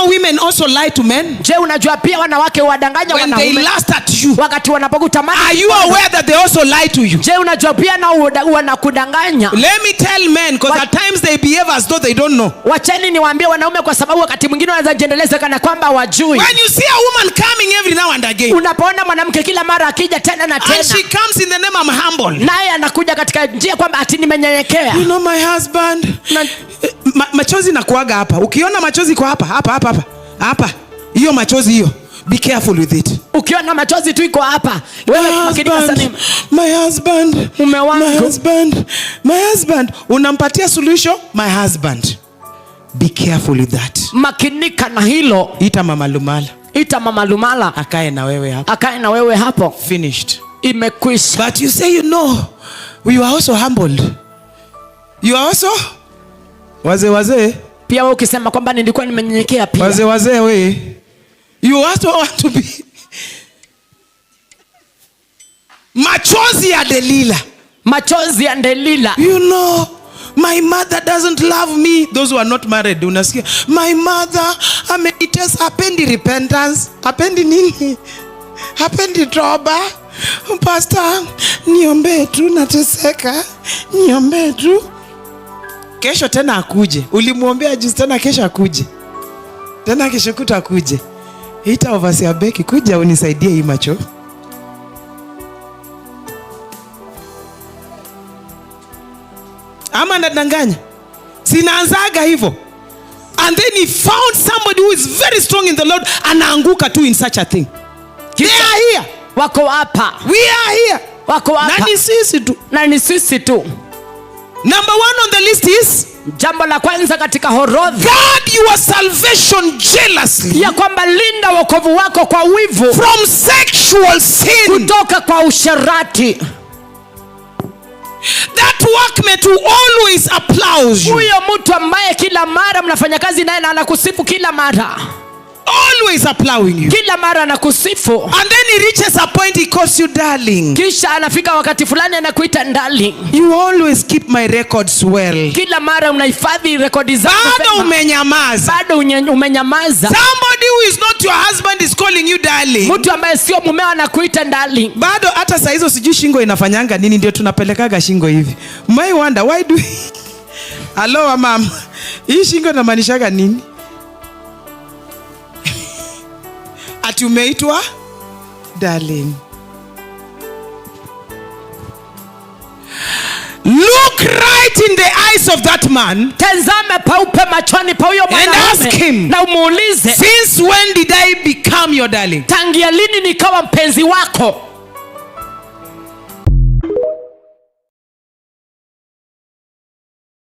know women also lie to men? Je, unajua pia wanawake wadanganya When wanaume they lust at you. wakati wanapokutamani? Are you aware that they also lie to you? Je, unajua pia na wanakudanganya? Let me tell men, because at times they behave as though they don't know. Wacheni niwaambie wanaume, kwa sababu wakati mwingine wanaweza jiendeleza kana kwamba wajui. When you see a woman coming every now and again, unapoona mwanamke kila mara akija tena na tena, and she comes in the name I'm humble, naye anakuja katika njia kwamba ati nimenyenyekea. You know my husband. Machozi na kuaga hapa. Ukiona machozi kwa hapa. Hiyo machozi hiyo. Be careful with it. Ukiona machozi tu iko hapa, wewe makinika sana. My husband. Mume wangu. My husband. Unampatia solution? My husband. Be careful with that. Makinika na hilo. Ita Mama Lumala. Akae na wewe hapo. Finished. Imekwisha. But you say, you know, we were also humbled. You are also wazee. Pia wewe ukisema kwamba nilikuwa nimenyenyekea pia. Wazee we. You also want to be. Machozi ya Delila. You know, my mother doesn't love me. Those who are not married, unasikia. My mother amenites hapendi repentance. Hapendi nini? Hapendi toba. Pastor, niombe tu nateseka. Niombe tu. Kesho tena akuje. Ulimuombea juzi, tena kesho akuje. Tena kesho kuta akuje. Ita overseer Becky, kuja unisaidie hii macho. Ama nadanganya? Sinaanzaga hivyo. And then he found somebody who is very strong in the Lord, anaanguka tu in such a thing. They are here. Wako hapa. We are here. Wako hapa. Na ni sisi tu. Number 1 on the list is, jambo la kwanza katika horodha, guard your salvation jealously. Ya kwamba linda wokovu wako kwa wivu. From sexual sin. Kutoka kwa usherati. That workmate who always applauds you. Huyo mtu ambaye kila mara mnafanya kazi naye na anakusifu kila mara. Always applauding you. Kila mara anakusifu. And then he reaches a point he calls you darling. Kisha anafika wakati fulani anakuita darling. You always keep my records well. Kila mara unahifadhi rekodi zako. Bado umenyamaza. Somebody who is not your husband is calling you darling. Mtu ambaye sio mumeo anakuita darling. Bado hata saa hizo sijui shingo inafanyanga nini, ndio tunapelekaga shingo hivi. My wonder why do hello mama. Hii shingo inamaanishaga nini? Ati umeitwa darling. Look right in the eyes of that man. Tazame paupe machoni pa huyo mwanamume. And ask him, na umuulize, since when did I become your darling? Tangia lini nikawa mpenzi wako?